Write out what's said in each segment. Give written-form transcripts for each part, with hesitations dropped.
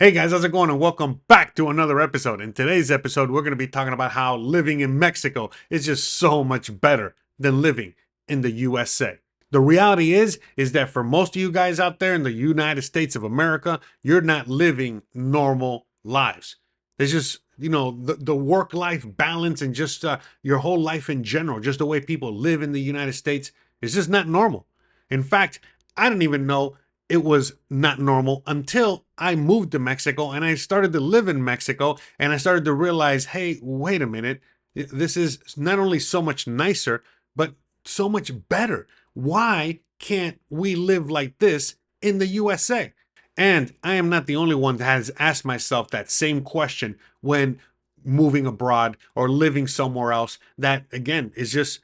Hey guys, how's it going? And welcome back to another episode. In today's episode, we're going to be talking about how living in Mexico is just so much better than living in the USA. The reality is that for most of you guys out there in the United States of America, you're not living normal lives. There's just, the work-life balance and just your whole life in general, just the way people live in the United States is just not normal. In fact, I didn't even know it was not normal until I moved to Mexico and I started to live in Mexico and I started to realize, hey, wait a minute. This is not only so much nicer, but so much better. Why can't we live like this in the USA? And I am not the only one that has asked myself that same question when moving abroad or living somewhere else that, again, is just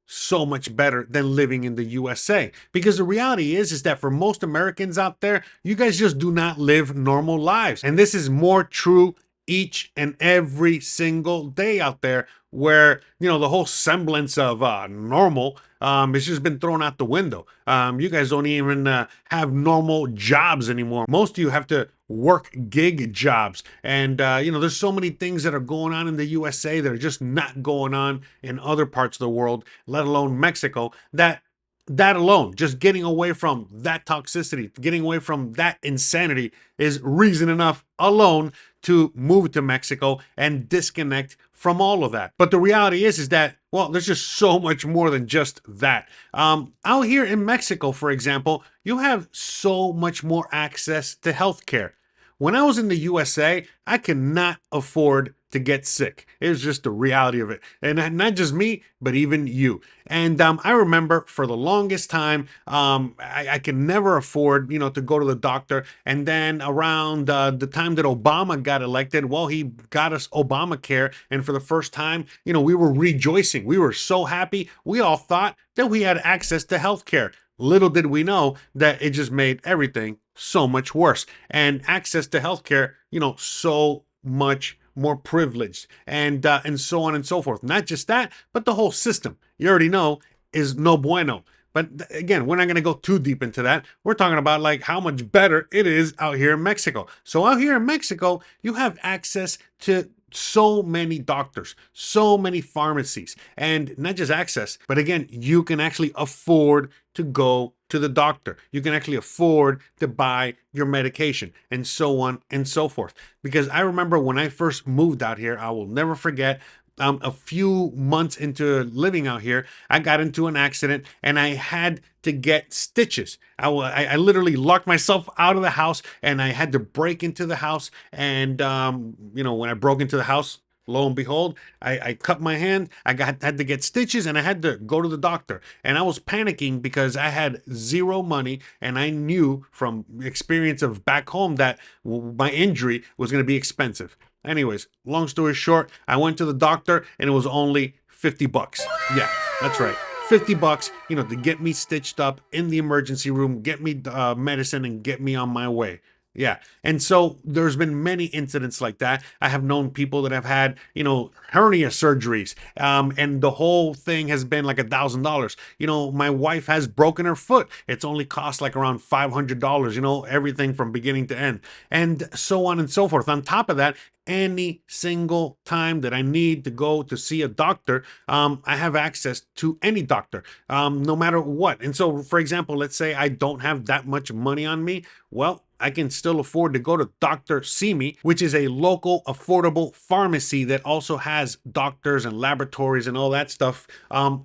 so much better than living in the USA. Because the reality is that for most Americans out there, you guys just do not live normal lives. And this is more true each and every single day out there where, the whole semblance of normal it's just been thrown out the window. You guys don't even have normal jobs anymore. Most of you have to work gig jobs. And, there's so many things that are going on in the USA that are just not going on in other parts of the world, let alone Mexico, that alone, just getting away from that toxicity, getting away from that insanity is reason enough alone to move to Mexico and disconnect from all of that. But the reality is that, well, there's just so much more than just that. Out here in Mexico, for example, you have so much more access to healthcare. When I was in the USA, I could not afford to get sick. It was just the reality of it. And not just me, but even you. And I remember for the longest time, I could never afford, to go to the doctor. And then around the time that Obama got elected, well, he got us Obamacare. And for the first time, we were rejoicing. We were so happy. We all thought that we had access to health care. Little did we know that it just made everything so much worse. And access to healthcare, so much more privileged, and so on and so forth. Not just that, but the whole system, you already know, is no bueno. But again, we're not going to go too deep into that. We're talking about like how much better it is out here in Mexico. So out here in Mexico, you have access to so many doctors, so many pharmacies, and not just access, but again, you can actually afford to go to the doctor. You can actually afford to buy your medication and so on and so forth. Because I remember when I first moved out here, I will never forget. A few months into living out here, I got into an accident and I had to get stitches. I literally locked myself out of the house and I had to break into the house. And, when I broke into the house, lo and behold, I cut my hand. Had to get stitches and I had to go to the doctor. And I was panicking because I had zero money. And I knew from experience of back home that my injury was going to be expensive. Anyways, long story short, I went to the doctor and it was only 50 bucks. Yeah, that's right. 50 bucks, to get me stitched up in the emergency room, get me medicine and get me on my way. Yeah. And so there's been many incidents like that. I have known people that have had, hernia surgeries. And the whole thing has been like $1,000. My wife has broken her foot. It's only cost like around $500, everything from beginning to end. And so on and so forth. On top of that, any single time that I need to go to see a doctor, I have access to any doctor, no matter what. And so, for example, let's say I don't have that much money on me. Well, I can still afford to go to Dr. Simi, which is a local affordable pharmacy that also has doctors and laboratories and all that stuff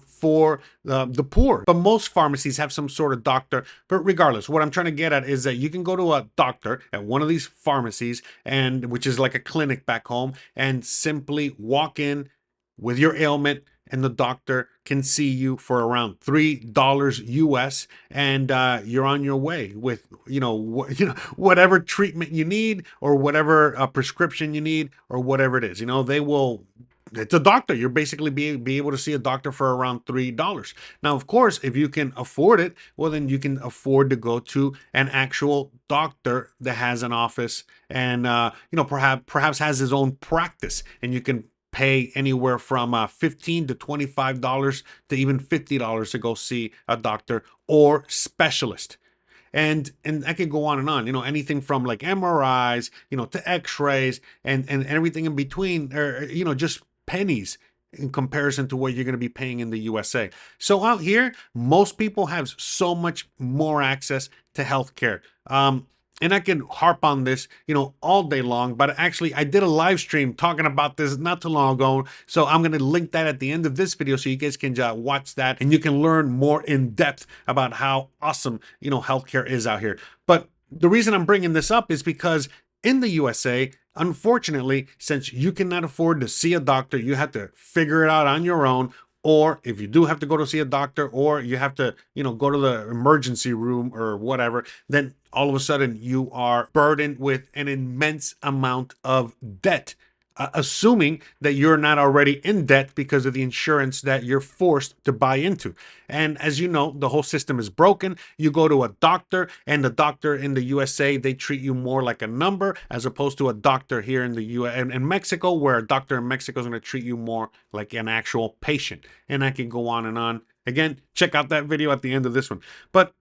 for the poor. But most pharmacies have some sort of doctor. But regardless, what I'm trying to get at is that you can go to a doctor at one of these pharmacies, and which is like a clinic back home, and simply walk in with your ailment and the doctor can see you for around $3 US, and you're on your way with whatever treatment you need or whatever prescription you need or whatever it is. They will. It's a doctor. You're basically be able to see a doctor for around $3. Now, of course, if you can afford it, well, then you can afford to go to an actual doctor that has an office and perhaps has his own practice, and you can pay anywhere from $15 to $25 to even $50 to go see a doctor or specialist. And I could go on and on, anything from like MRIs, to X-rays and everything in between, or just pennies in comparison to what you're going to be paying in the USA. So out here, most people have so much more access to healthcare. And I can harp on this, all day long, but actually I did a live stream talking about this not too long ago. So I'm going to link that at the end of this video so you guys can watch that and you can learn more in depth about how awesome, healthcare is out here. But the reason I'm bringing this up is because in the USA, unfortunately, since you cannot afford to see a doctor, you have to figure it out on your own. Or if you do have to go to see a doctor, or you have to, go to the emergency room or whatever, then all of a sudden you are burdened with an immense amount of debt. Assuming that you're not already in debt because of the insurance that you're forced to buy into. And as you know, the whole system is broken. You go to a doctor, and the doctor in the USA, they treat you more like a number as opposed to a doctor here in the US and in Mexico, where a doctor in Mexico is going to treat you more like an actual patient. And I can go on and on. Again, check out that video at the end of this one. But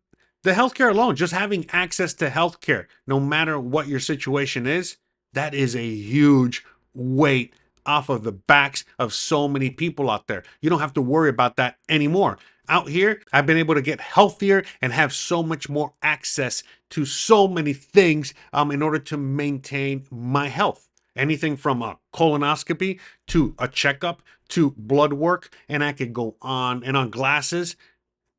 the healthcare alone, just having access to healthcare, no matter what your situation is, that is a huge weight off of the backs of so many people out there. You don't have to worry about that anymore. Out here, I've been able to get healthier and have so much more access to so many things in order to maintain my health. Anything from a colonoscopy to a checkup to blood work, and I could go on and on, glasses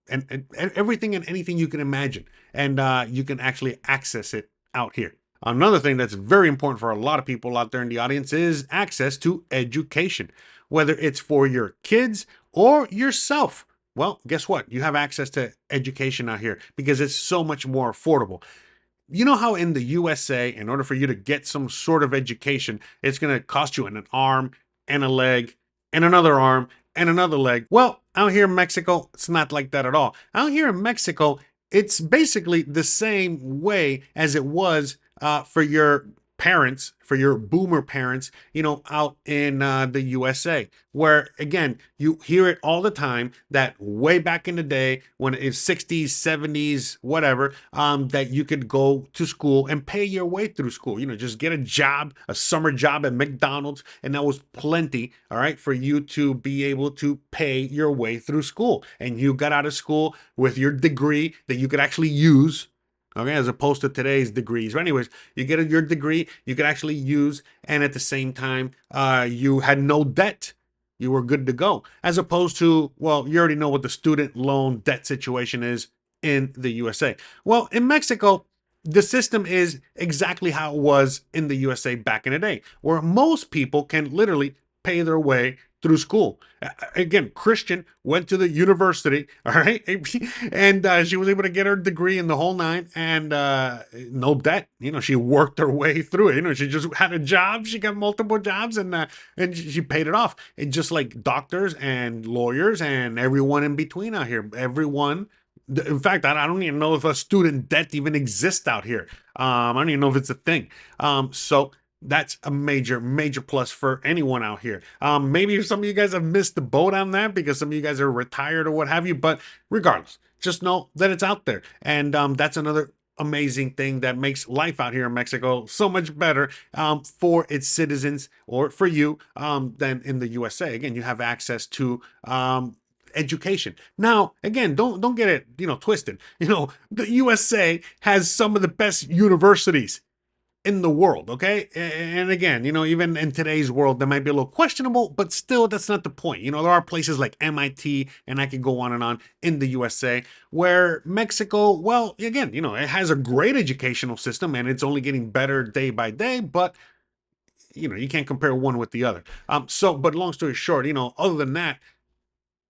and everything and anything you can imagine. And you can actually access it out here. Another thing that's very important for a lot of people out there in the audience is access to education, whether it's for your kids or yourself. Well, guess what? You have access to education out here because it's so much more affordable. You know how in the USA, in order for you to get some sort of education, it's going to cost you an arm and a leg and another arm and another leg. Well, out here in Mexico, it's not like that at all. Out here in Mexico, it's basically the same way as it was for your parents, for your boomer parents, out in the USA, where again, you hear it all the time that way back in the day when it's 60s, 70s, whatever, that you could go to school and pay your way through school, just get a job, a summer job at McDonald's, and that was plenty, all right, for you to be able to pay your way through school. And you got out of school with your degree that you could actually use. Okay, as opposed to today's degrees. But anyways, you get your degree, you could actually use, and at the same time, you had no debt. You were good to go. As opposed to, well, you already know what the student loan debt situation is in the USA. Well, in Mexico, the system is exactly how it was in the USA back in the day, where most people can literally pay their way through school. Again, Christian went to the university, all right, and she was able to get her degree in the whole nine, and no debt. She worked her way through it. She just had a job. She got multiple jobs, and she paid it off. And just like doctors and lawyers and everyone in between out here, everyone. In fact, I don't even know if a student debt even exists out here. I don't even know if it's a thing. So that's a major, major plus for anyone out here. Maybe some of you guys have missed the boat on that because some of you guys are retired or what have you, but regardless, just know that it's out there. And that's another amazing thing that makes life out here in Mexico so much better for its citizens or for you than in the USA. Again, you have access to education. Now, again, don't get it, twisted. The USA has some of the best universities in the world, okay? And again, even in today's world, that might be a little questionable, but still, that's not the point. There are places like MIT, and I could go on and on in the USA, where Mexico, well, again, it has a great educational system, and it's only getting better day by day, but you can't compare one with the other. But long story short, other than that,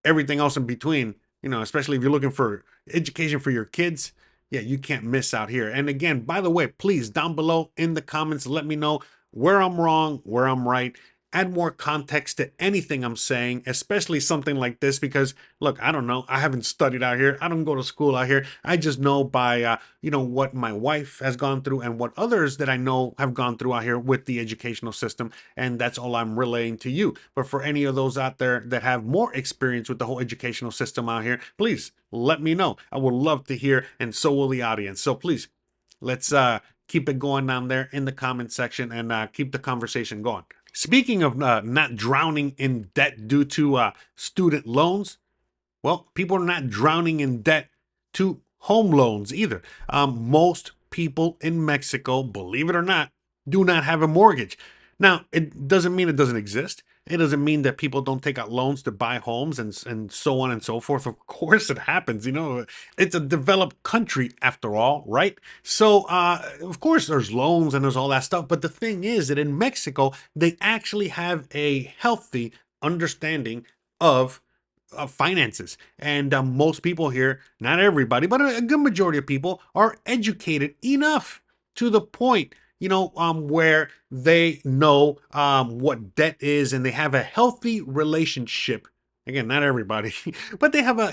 everything else in between, especially if you're looking for education for your kids, yeah, you can't miss out here. And again, by the way, please down below in the comments, let me know where I'm wrong, where I'm right. add more context to anything I'm saying, especially something like this, because look, I don't know. I haven't studied out here. I don't go to school out here. I just know by, what my wife has gone through and what others that I know have gone through out here with the educational system. And that's all I'm relaying to you. But for any of those out there that have more experience with the whole educational system out here, please let me know. I would love to hear, and so will the audience. So please, let's keep it going down there in the comment section and keep the conversation going. Speaking of not drowning in debt due to student loans, well, people are not drowning in debt to home loans either. Most people in Mexico, believe it or not, do not have a mortgage. Now, it doesn't mean it doesn't exist. It doesn't mean that people don't take out loans to buy homes and so on and so forth. Of course, it happens. It's a developed country after all, right? So, of course, there's loans and there's all that stuff. But the thing is that in Mexico, they actually have a healthy understanding of finances. And most people here, not everybody, but a good majority of people are educated enough to the point, where they know what debt is and they have a healthy relationship. Again, not everybody, but they have a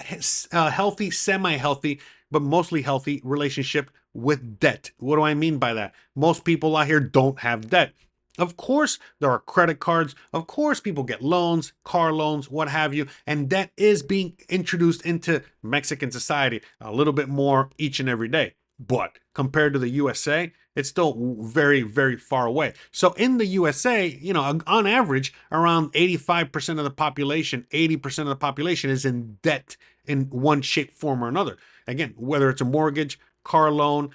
healthy, semi healthy, but mostly healthy relationship with debt. What do I mean by that? Most people out here don't have debt. Of course, there are credit cards. Of course, people get loans, car loans, what have you. And debt is being introduced into Mexican society a little bit more each and every day. But compared to the USA, it's still very, very far away. So in the USA, on average, around 85% of the population, 80% of the population is in debt in one shape, form, or another. Again, whether it's a mortgage, car loan,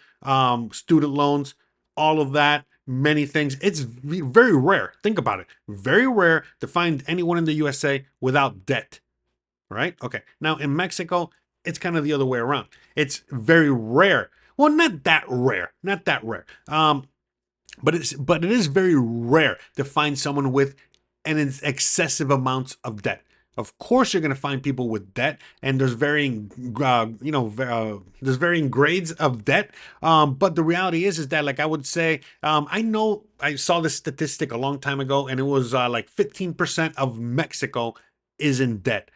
student loans, all of that, many things. It's very rare. Think about it. Very rare to find anyone in the USA without debt, right? Okay. Now in Mexico, it's kind of the other way around. It's very rare. Well, not that rare. Not that rare. But it is very rare to find someone with an excessive amounts of debt. Of course, you're going to find people with debt, and there's there's varying grades of debt. But the reality is that, like I would say, I know I saw this statistic a long time ago, and it was like 15% of Mexico is in debt.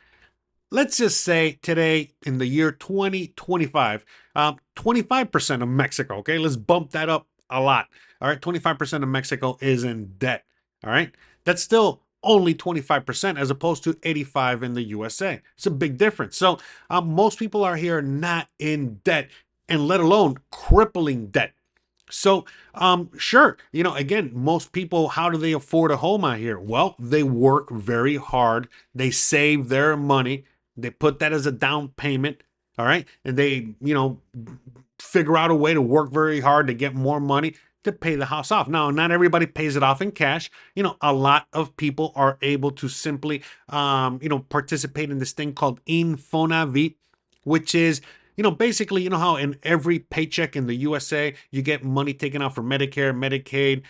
Let's just say today in the year 2025, 25% of Mexico, okay, let's bump that up a lot. All right, 25% of Mexico is in debt. All right, that's still only 25% as opposed to 85 in the USA. It's a big difference. So most people are here not in debt, and let alone crippling debt. So, sure, again, most people, how do they afford a home out here? Well, they work very hard. They save their money. They put that as a down payment. All right. And they, figure out a way to work very hard to get more money to pay the house off. Now, not everybody pays it off in cash. A lot of people are able to simply, participate in this thing called Infonavit, which is basically, how in every paycheck in the USA, you get money taken out for Medicare, Medicaid,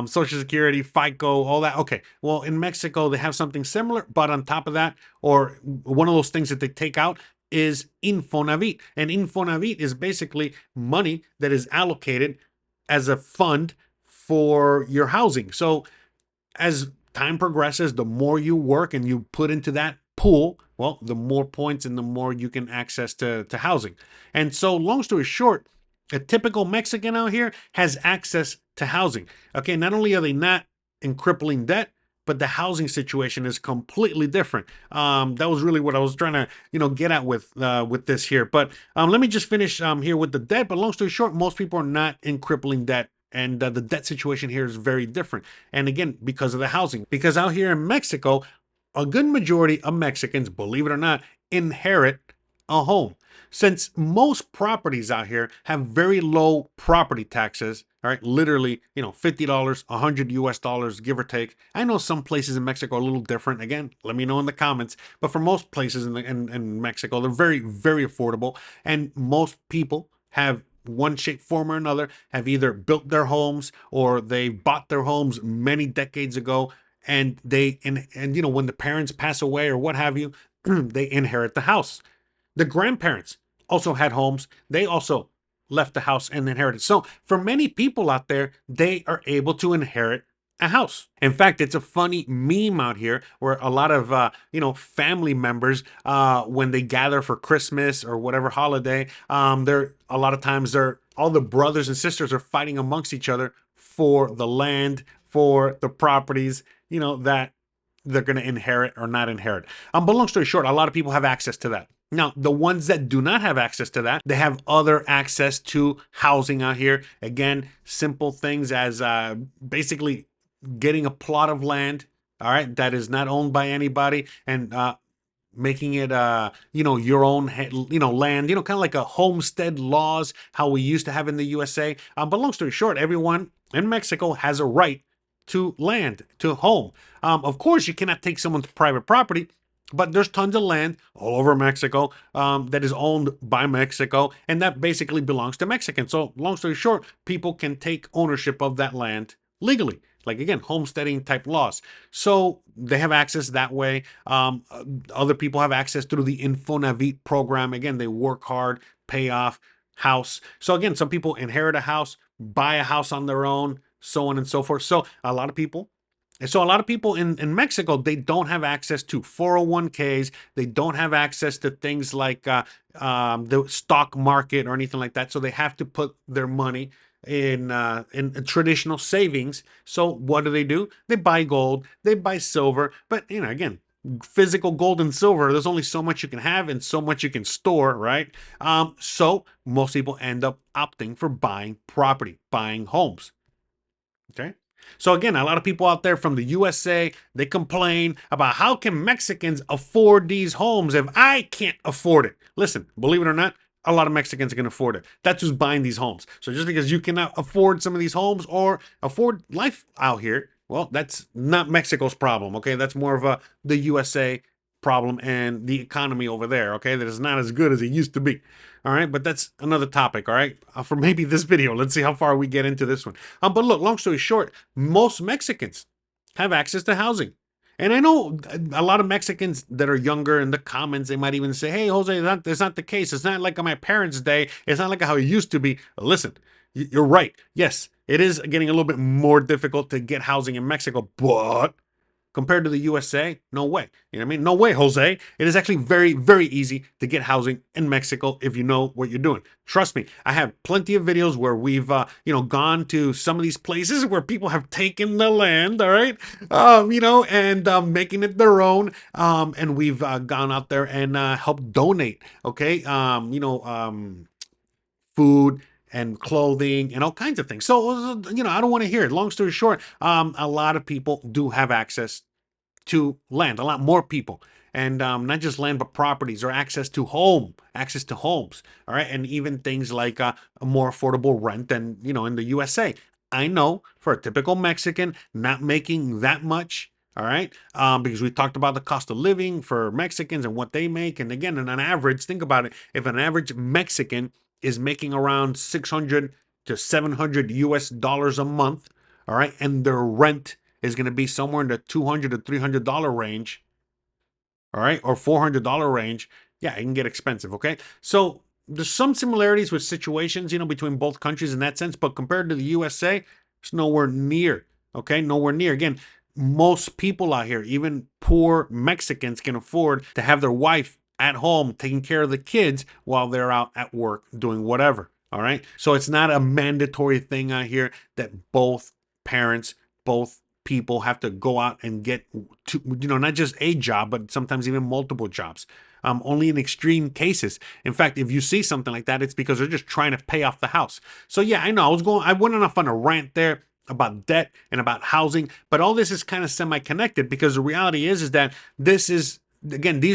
Social Security, FICO, all that. Okay. Well, in Mexico, they have something similar, but on top of that, or one of those things that they take out is Infonavit. And Infonavit is basically money that is allocated as a fund for your housing. So as time progresses, the more you work and you put into that pool, well, the more points and the more you can access to housing. And so, long story short, a typical Mexican out here has access to housing. Okay, not only are they not in crippling debt, but the housing situation is completely different. That was really what I was trying to, get at with this here. But let me just finish here with the debt. But long story short, most people are not in crippling debt. And the debt situation here is very different. And again, because of the housing. Because out here in Mexico, a good majority of Mexicans, believe it or not, inherit a home. Since most properties out here have very low property taxes, all right, literally, $50, 100 US dollars, give or take. I know some places in Mexico are a little different. Again, let me know in the comments. But for most places in Mexico, they're very, very affordable. And most people have one shape, form, or another, have either built their homes or they bought their homes many decades ago. And when the parents pass away or what have you, they inherit the house. The grandparents also had homes. They also left the house and inherited. So for many people out there, they are able to inherit a house. In fact, it's a funny meme out here where a lot of family members, when they gather for Christmas or whatever holiday, they're a lot of times they're all the brothers and sisters are fighting amongst each other for the land, for the properties, that they're going to inherit or not inherit. But long story short, a lot of people have access to that. Now, the ones that do not have access to that, they have other access to housing out here. Again, simple things as basically getting a plot of land, all right, that is not owned by anybody, and making it your own land, kind of like a homestead laws, how we used to have in the USA. But long story short, everyone in Mexico has a right to land, to home. Of course, you cannot take someone's private property, but there's tons of land all over Mexico that is owned by Mexico, and that basically belongs to Mexicans. So long story short, people can take ownership of that land legally, like again, homesteading type laws. So they have access that way. Other people have access through the Infonavit program. Again, they work hard, pay off house. So again, some people inherit a house, buy a house on their own, so on and so forth. So a lot of people in Mexico, they don't have access to 401ks. They don't have access to things like the stock market or anything like that. So they have to put their money in traditional savings. So what do? They buy gold, they buy silver, but again, physical gold and silver, there's only so much you can have and so much you can store, right? So most people end up opting for buying property, buying homes. Okay. So again, a lot of people out there from the USA, they complain about how can Mexicans afford these homes if I can't afford it? Listen, believe it or not, a lot of Mexicans can afford it. That's who's buying these homes. So just because you cannot afford some of these homes or afford life out here, well, that's not Mexico's problem, okay? That's more of the USA problem and the economy over there, okay? That is not as good as it used to be. All right, but that's another topic, all right? For maybe this video. Let's see how far we get into this one. But look, long story short, most Mexicans have access to housing. And I know a lot of Mexicans that are younger in the comments, they might even say, hey, Jose, that's not the case. It's not like on my parents' day. It's not like how it used to be. Listen, you're right. Yes, it is getting a little bit more difficult to get housing in Mexico, but compared to the USA, no way. You know what I mean? No way, Jose. It is actually very, very easy to get housing in Mexico if you know what you're doing. Trust me, I have plenty of videos where we've, gone to some of these places where people have taken the land, all right, and making it their own. And we've gone out there and helped donate, okay, food and clothing and all kinds of things. So, I don't want to hear it. Long story short, a lot of people do have access to land, a lot more people. And not just land, but properties or access to homes. All right. And even things like a more affordable rent than, in the USA. I know for a typical Mexican, not making that much. All right. Because we talked about the cost of living for Mexicans and what they make. And again, on an average, think about it. If an average Mexican is making around 600 to 700 US dollars a month, all right, and their rent is going to be somewhere in the $200 to $300 range, all right, or $400 range. Yeah, it can get expensive, okay? So there's some similarities with situations, between both countries in that sense, but compared to the USA, it's nowhere near, okay? Nowhere near. Again, most people out here, even poor Mexicans, can afford to have their wife at home taking care of the kids while they're out at work doing whatever, all right? So it's not a mandatory thing out here that both parents, both people have to go out and get not just a job, but sometimes even multiple jobs. Only in extreme cases. In fact, if you see something like that, it's because they're just trying to pay off the house. So yeah, I know I went off on a rant there about debt and about housing, but all this is kind of semi-connected because the reality is that these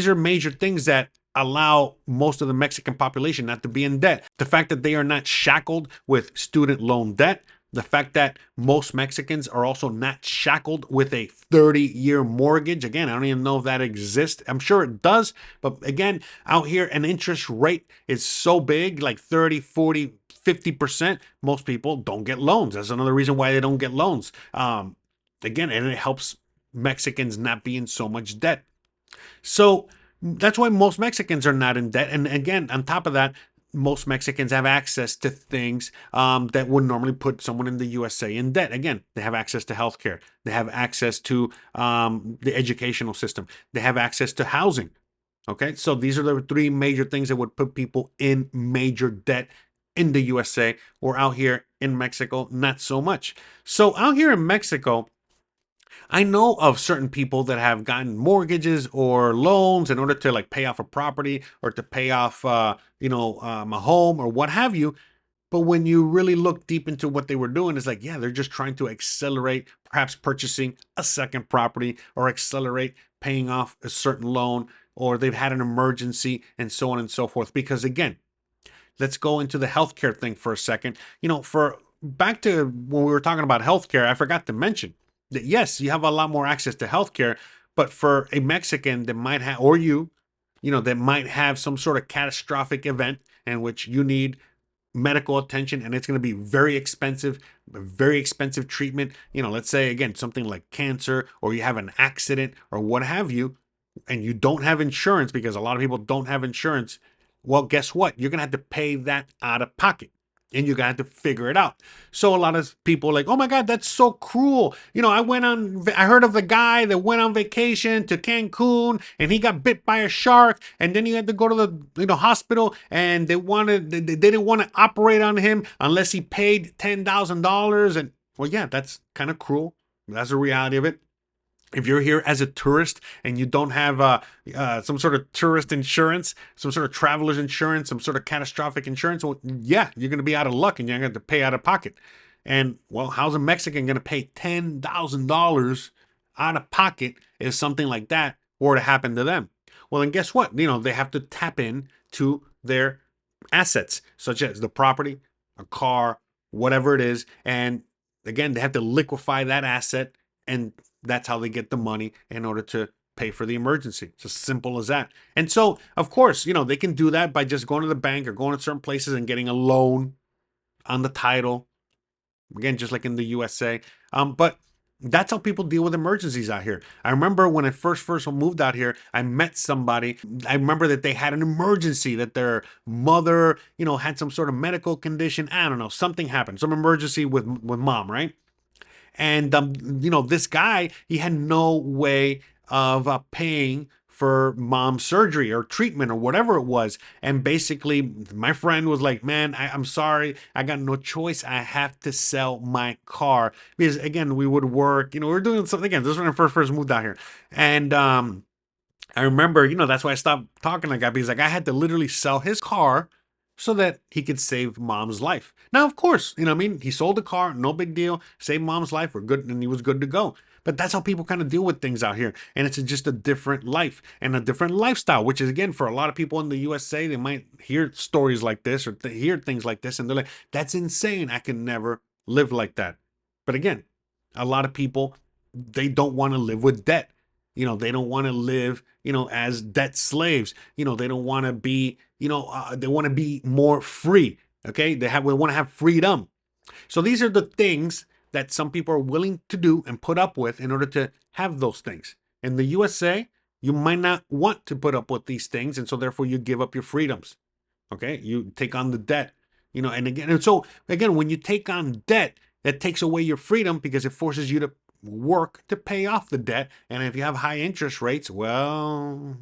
are major things that allow most of the Mexican population not to be in debt. The fact that they are not shackled with student loan debt, the fact that most Mexicans are also not shackled with a 30-year mortgage. Again, I don't even know if that exists. I'm sure it does. But again, out here, an interest rate is so big, like 30, 40, 50%. Most people don't get loans. That's another reason why they don't get loans. Again, and it helps Mexicans not be in so much debt. So that's why most Mexicans are not in debt. And again, on top of that, most Mexicans have access to things that would normally put someone in the USA in debt. Again, they have access to healthcare, they have access to the educational system, they have access to housing. Okay, so these are the three major things that would put people in major debt in the USA, or out here in Mexico, not so much. So out here in Mexico, I know of certain people that have gotten mortgages or loans in order to like pay off a property or to pay off, a home or what have you. But when you really look deep into what they were doing, it's like, yeah, they're just trying to accelerate perhaps purchasing a second property or accelerate paying off a certain loan, or they've had an emergency and so on and so forth. Because again, let's go into the healthcare thing for a second. For back to when we were talking about healthcare, I forgot to mention that yes, you have a lot more access to healthcare, but for a Mexican that might have, or that might have some sort of catastrophic event in which you need medical attention and it's going to be very expensive treatment. Let's say again, something like cancer, or you have an accident or what have you, and you don't have insurance, because a lot of people don't have insurance. Well, guess what? You're going to have to pay that out of pocket, and you're going to have to figure it out. So a lot of people are like, oh my God, that's so cruel. I heard of the guy that went on vacation to Cancun and he got bit by a shark, and then he had to go to the hospital, and they didn't want to operate on him unless he paid $10,000. And well, yeah, that's kind of cruel. That's the reality of it. If you're here as a tourist and you don't have some sort of tourist insurance, some sort of traveler's insurance, some sort of catastrophic insurance, well, yeah, you're going to be out of luck and you're going to have to pay out of pocket. And well, how's a Mexican going to pay $10,000 out of pocket if something like that were to happen to them? Well, and guess what? They have to tap in to their assets, such as the property, a car, whatever it is. And again, they have to liquefy that asset, and that's how they get the money in order to pay for the emergency. It's as simple as that. And so, of course, they can do that by just going to the bank or going to certain places and getting a loan on the title. Again, just like in the USA. But that's how people deal with emergencies out here. I remember when I first moved out here, I met somebody. I remember that they had an emergency, that their mother, had some sort of medical condition. I don't know, something happened, some emergency with mom, right? And this guy, he had no way of paying for mom's surgery or treatment or whatever it was. And basically, my friend was like, "Man, I'm sorry, I got no choice. I have to sell my car." Because again, we would work. We were doing something again. This is when I first moved out here, and I remember, that's why I stopped talking to that guy, because like I had to literally sell his car so that he could save mom's life. Now, of course, what I mean, he sold the car, no big deal, saved mom's life, we're good, and he was good to go. But that's how people kind of deal with things out here. And it's just a different life and a different lifestyle, which is, again, for a lot of people in the USA, they might hear stories like this or hear things like this, and they're like, that's insane. I can never live like that. But again, a lot of people, they don't want to live with debt. They don't want to live, as debt slaves. They don't want to be, they want to be more free. Okay. They want to have freedom. So these are the things that some people are willing to do and put up with in order to have those things. In the USA, you might not want to put up with these things. And so therefore you give up your freedoms. Okay. You take on the debt, and so again, when you take on debt, that takes away your freedom because it forces you to work to pay off the debt. And if you have high interest rates, well,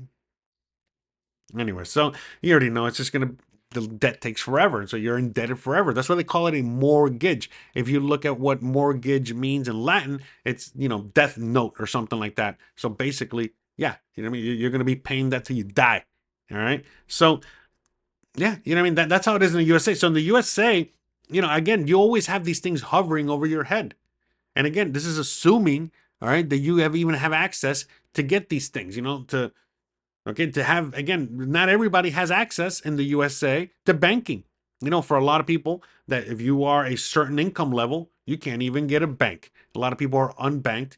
anyway, so you already know it's just going to, the debt takes forever. And so you're indebted forever. That's why they call it a mortgage. If you look at what mortgage means in Latin, it's, death note or something like that. So basically, yeah, what I mean? You're going to be paying that till you die. All right. So, yeah, what I mean? That's how it is in the USA. So in the USA, again, you always have these things hovering over your head. And again, this is assuming, all right, that you even have access to get these things, to have, again, not everybody has access in the USA to banking. For a lot of people, that if you are a certain income level, you can't even get a bank. A lot of people are unbanked,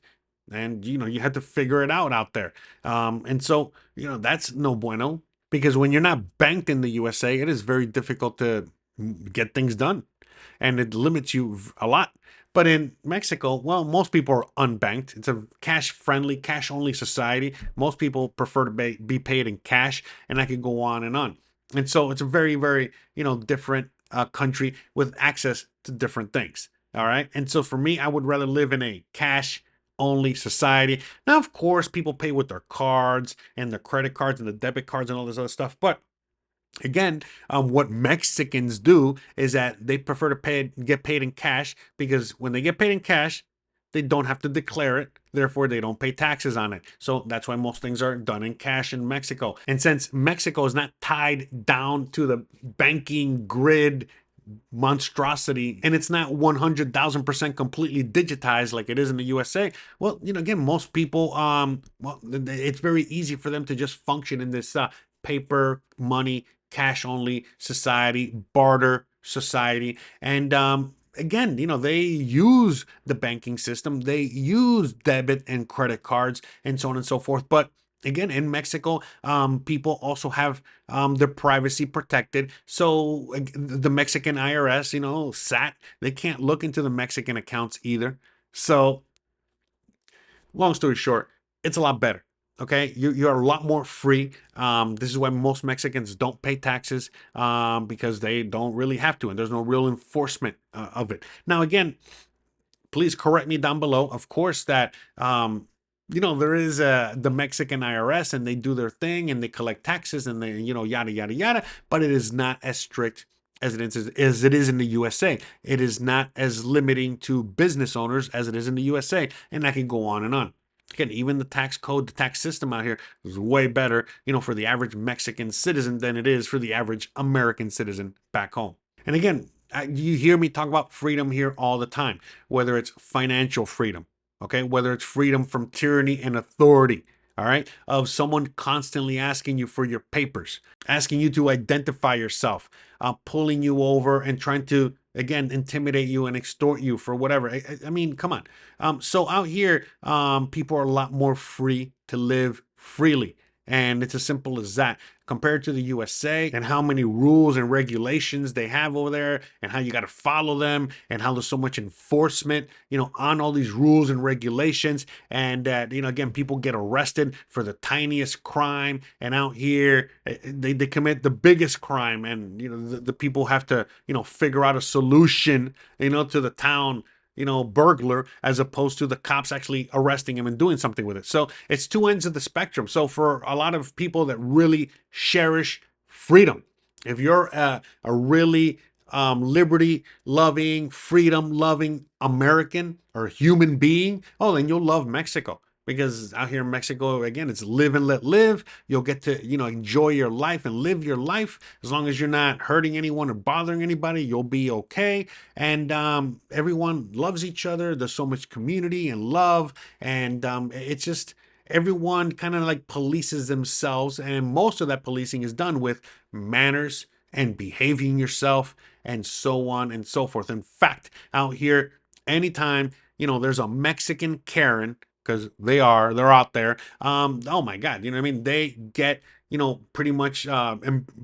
and, you have to figure it out there. And so, that's no bueno, because when you're not banked in the USA, it is very difficult to get things done, and it limits you a lot. But in Mexico, well, most people are unbanked. It's a cash-friendly, cash-only society. Most people prefer to be paid in cash, and I could go on and on. And so it's a very, very, different country with access to different things. All right. And so for me, I would rather live in a cash only society. Now, of course, people pay with their cards and their credit cards and the debit cards and all this other stuff. But again, what Mexicans do is that they prefer to get paid in cash, because when they get paid in cash, they don't have to declare it. Therefore, they don't pay taxes on it. So that's why most things are done in cash in Mexico. And since Mexico is not tied down to the banking grid monstrosity, and it's not 100,000% completely digitized like it is in the USA, well, again, most people, well, it's very easy for them to just function in this paper money, cash only society, barter society. And again, they use the banking system, they use debit and credit cards and so on and so forth. But again, in Mexico, people also have their privacy protected. So the Mexican IRS, SAT, they can't look into the Mexican accounts either. So long story short, it's a lot better. Okay, you're a lot more free. This is why most Mexicans don't pay taxes, because they don't really have to, and there's no real enforcement of it. Now, again, please correct me down below. Of course, that there is the Mexican IRS, and they do their thing, and they collect taxes, and they yada yada yada. But it is not as strict as it is in the USA. It is not as limiting to business owners as it is in the USA, and I can go on and on. Again, even the tax code, the tax system out here is way better, for the average Mexican citizen than it is for the average American citizen back home. And again, you hear me talk about freedom here all the time, whether it's financial freedom, okay, whether it's freedom from tyranny and authority, all right, of someone constantly asking you for your papers, asking you to identify yourself, pulling you over and trying to, again, intimidate you and extort you for whatever. I mean, come on. So out here, people are a lot more free to live freely. And it's as simple as that. Compared to the USA and how many rules and regulations they have over there, and how you got to follow them, and how there's so much enforcement, on all these rules and regulations. And that, again, people get arrested for the tiniest crime. And out here, they commit the biggest crime. And, the people have to, figure out a solution, to the town burglar, as opposed to the cops actually arresting him and doing something with it. So it's two ends of the spectrum. So for a lot of people that really cherish freedom, if you're a really liberty loving, freedom loving American or human being, oh, then you'll love Mexico. Because out here in Mexico, again, it's live and let live. You'll get to, enjoy your life and live your life. As long as you're not hurting anyone or bothering anybody, you'll be okay. And everyone loves each other. There's so much community and love. And it's just, everyone kind of like polices themselves. And most of that policing is done with manners and behaving yourself and so on and so forth. In fact, out here, anytime, there's a Mexican Karen, because they're out there. Oh my God, you know what I mean? They get, pretty much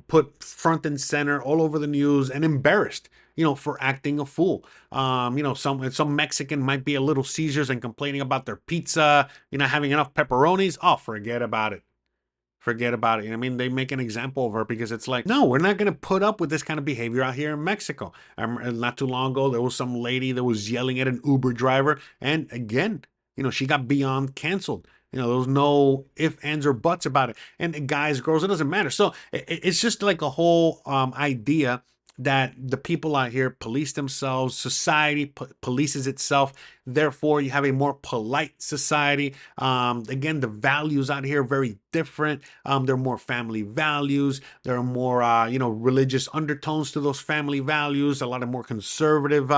put front and center all over the news and embarrassed, for acting a fool. Some Mexican might be a Little Caesars and complaining about their pizza, having enough pepperonis. Oh, forget about it. Forget about it. I mean, they make an example of her because it's like, no, we're not going to put up with this kind of behavior out here in Mexico. Not too long ago, there was some lady that was yelling at an Uber driver. And again, she got beyond canceled. There was no ifs, ands, or buts about it. And guys, girls, it doesn't matter. So it's just like a whole idea that the people out here police themselves, society polices itself. Therefore, you have a more polite society. Again, the values out here are very different. There are more family values. There are more, religious undertones to those family values. A lot of more conservative,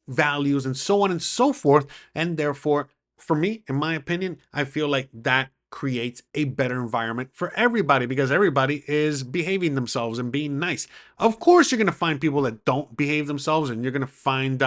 values, and so on and so forth. And therefore, for me, in my opinion, I feel like that creates a better environment for everybody, because everybody is behaving themselves and being nice. Of course, you're going to find people that don't behave themselves, and you're going to find,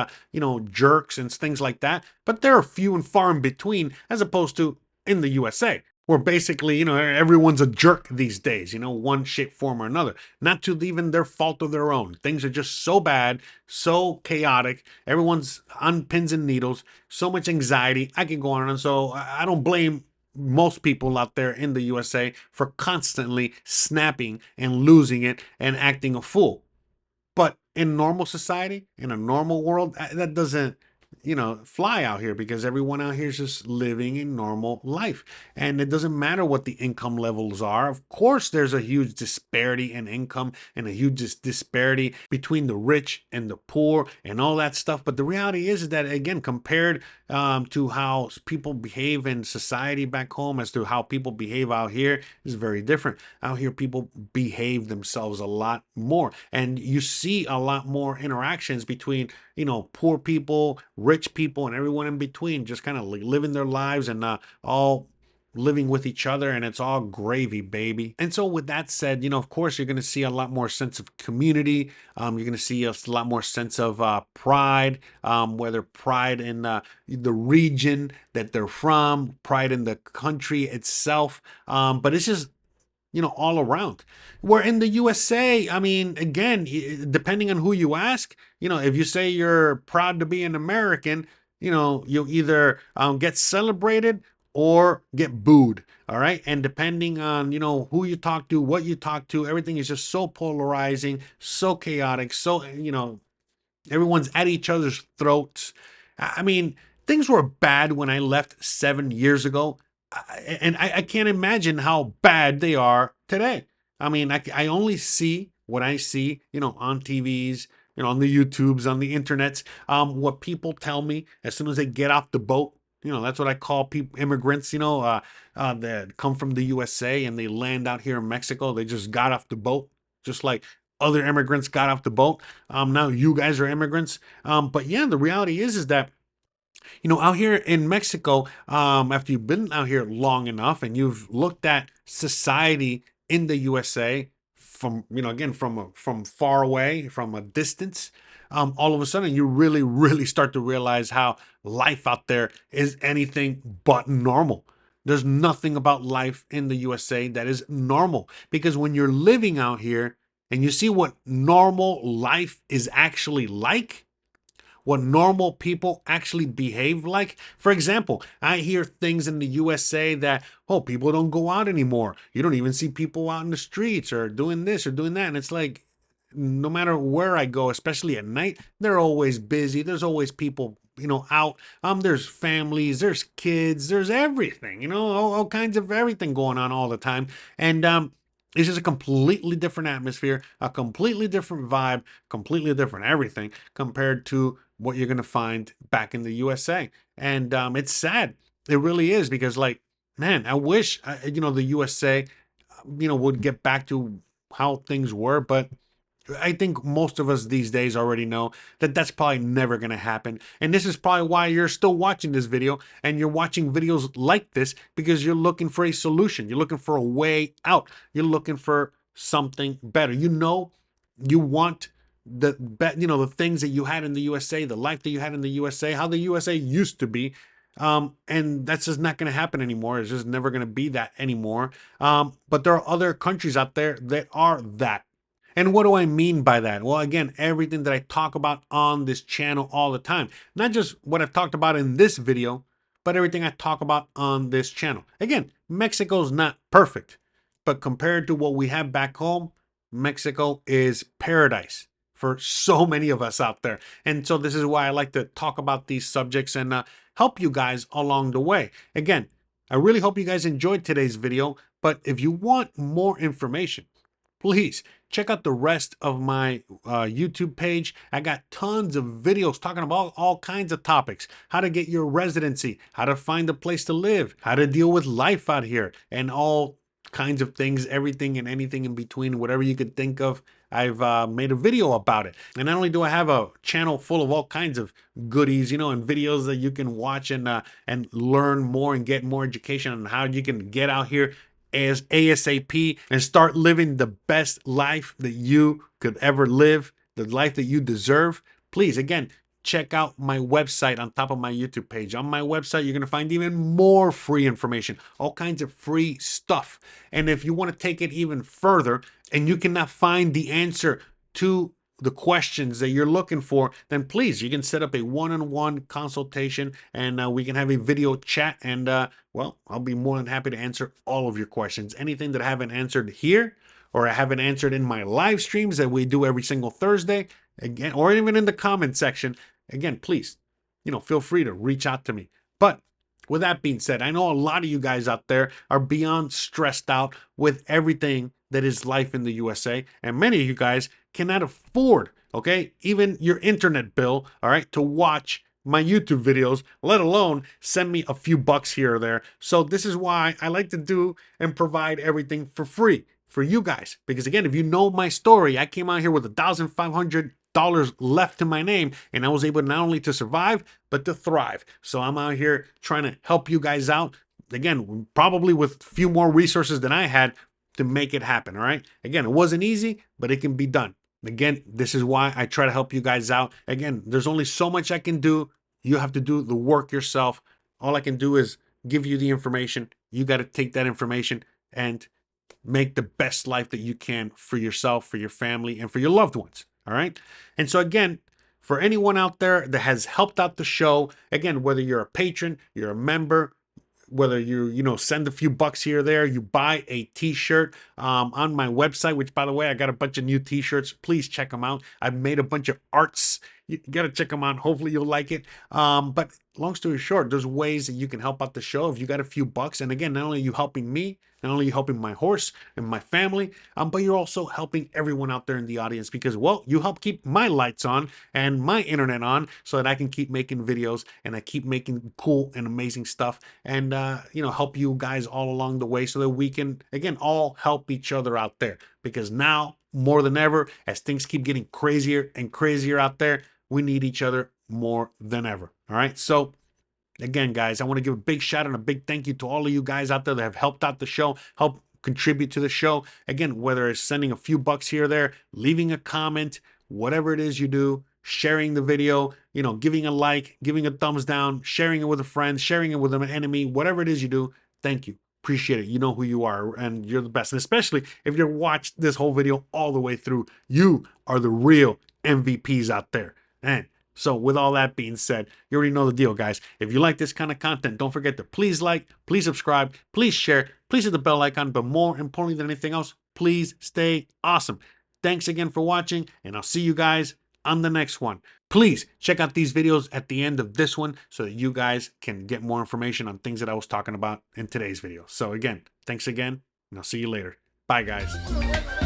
jerks and things like that. But they're few and far in between, as opposed to in the USA, where basically, everyone's a jerk these days, one shape, form, or another. Not to even their fault of their own. Things are just so bad, so chaotic. Everyone's on pins and needles, so much anxiety. I can go on and on. So I don't blame most people out there in the USA for constantly snapping and losing it and acting a fool. But in normal society, in a normal world, that doesn't, fly out here, because everyone out here is just living a normal life. And it doesn't matter what the income levels are. Of course, there's a huge disparity in income and a huge disparity between the rich and the poor and all that stuff. But the reality is that, again, compared to how people behave in society back home as to how people behave out here, is very different. Out here, people behave themselves a lot more, and you see a lot more interactions between, poor people, rich people, and everyone in between, just kind of living their lives and all living with each other, and it's all gravy, baby. And so with that said, of course, you're going to see a lot more sense of community. You're going to see a lot more sense of pride, whether pride in the region that they're from, pride in the country itself. But it's just, all around. Where in the USA, I mean, again, depending on who you ask, if you say you're proud to be an American, you'll either get celebrated or get booed. All right. And depending on, who you talk to, what you talk to, everything is just so polarizing, so chaotic, so, everyone's at each other's throats. I mean, things were bad when I left 7 years ago, and I can't imagine how bad they are today. I mean, I only see what I see, on TVs, on the YouTubes, on the internets, what people tell me as soon as they get off the boat. That's what I call people, immigrants, that come from the USA and they land out here in Mexico. They just got off the boat, just like other immigrants got off the boat. Now you guys are immigrants. But yeah, the reality is that, out here in Mexico, after you've been out here long enough and you've looked at society in the USA from, again, from far away, from a distance, all of a sudden you really, really start to realize how life out there is anything but normal. There's nothing about life in the USA that is normal, because when you're living out here and you see what normal life is actually like, what normal people actually behave like. For example, I hear things in the USA that, oh, people don't go out anymore. You don't even see people out in the streets or doing this or doing that. And it's like, no matter where I go, especially at night, they're always busy. There's always people, out. There's families, there's kids, there's everything, all kinds of everything going on all the time. And it's just a completely different atmosphere, a completely different vibe, completely different everything compared to what you're going to find back in the USA. And it's sad. It really is, because, like, man, I wish, the USA, would get back to how things were. But I think most of us these days already know that that's probably never going to happen. And this is probably why you're still watching this video, and you're watching videos like this, because you're looking for a solution. You're looking for a way out. You're looking for something better. You want the things that you had in the USA, the life that you had in the USA, how the USA used to be. And that's just not going to happen anymore. It's just never going to be that anymore. But there are other countries out there that are that. And what do I mean by that? Well, again, everything that I talk about on this channel all the time, not just what I've talked about in this video, but everything I talk about on this channel. Again, Mexico's not perfect, but compared to what we have back home, Mexico is paradise for so many of us out there. And so this is why I like to talk about these subjects and help you guys along the way. Again, I really hope you guys enjoyed today's video, but if you want more information, please check out the rest of my YouTube page. I got tons of videos talking about all kinds of topics: how to get your residency, how to find a place to live, how to deal with life out here, and all kinds of things, everything and anything in between, whatever you could think of. I've made a video about it. And not only do I have a channel full of all kinds of goodies, and videos that you can watch and learn more and get more education on how you can get out here as ASAP and start living the best life that you could ever live, the life that you deserve. Please, again, check out my website on top of my YouTube page. On my website, you're going to find even more free information, all kinds of free stuff. And if you want to take it even further and you cannot find the answer to the questions that you're looking for, then please, you can set up a one-on-one consultation and we can have a video chat. And well, I'll be more than happy to answer all of your questions. Anything that I haven't answered here or I haven't answered in my live streams that we do every single Thursday, again, or even in the comment section, again, please, feel free to reach out to me. But with that being said, I know a lot of you guys out there are beyond stressed out with everything that is life in the USA, and many of you guys cannot afford, okay, even your internet bill, all right, to watch my YouTube videos, let alone send me a few bucks here or there. So this is why I like to do and provide everything for free for you guys. Because again, if you know my story, I came out here with $1,500 left in my name, and I was able not only to survive, but to thrive. So I'm out here trying to help you guys out. Again, probably with a few more resources than I had to make it happen. All right. Again, it wasn't easy, but it can be done. Again, this is why I try to help you guys out. Again, there's only so much I can do. You have to do the work yourself. All I can do is give you the information. You got to take that information and make the best life that you can for yourself, for your family, and for your loved ones. All right. And so, again, for anyone out there that has helped out the show, again, whether you're a patron, you're a member, whether you send a few bucks here or there, you buy a t-shirt on my website, which, by the way, I got a bunch of new t-shirts. Please check them out. I've made a bunch of arts. You got to check them out. Hopefully you'll like it. But long story short, there's ways that you can help out the show if you got a few bucks. And again, not only are you helping me, not only are you helping my horse and my family, but you're also helping everyone out there in the audience because, well, you help keep my lights on and my internet on so that I can keep making videos and I keep making cool and amazing stuff and, help you guys all along the way so that we can, again, all help each other out there. Because now, more than ever, as things keep getting crazier and crazier out there, we need each other more than ever. All right. So, again, guys, I want to give a big shout out and a big thank you to all of you guys out there that have helped out the show, help contribute to the show. Again, whether it's sending a few bucks here or there, leaving a comment, whatever it is you do, sharing the video, giving a like, giving a thumbs down, sharing it with a friend, sharing it with an enemy, whatever it is you do, thank you. Appreciate it. You know who you are and you're the best. And especially if you've watched this whole video all the way through, you are the real MVPs out there. And so with all that being said, you already know the deal, guys. If you like this kind of content, don't forget to please like, please subscribe, please share, please hit the bell icon, but more importantly than anything else, please stay awesome. Thanks again for watching, and I'll see you guys on the next one. Please check out these videos at the end of this one so that you guys can get more information on things that I was talking about in today's video. So again, thanks again, and I'll see you later. Bye, guys.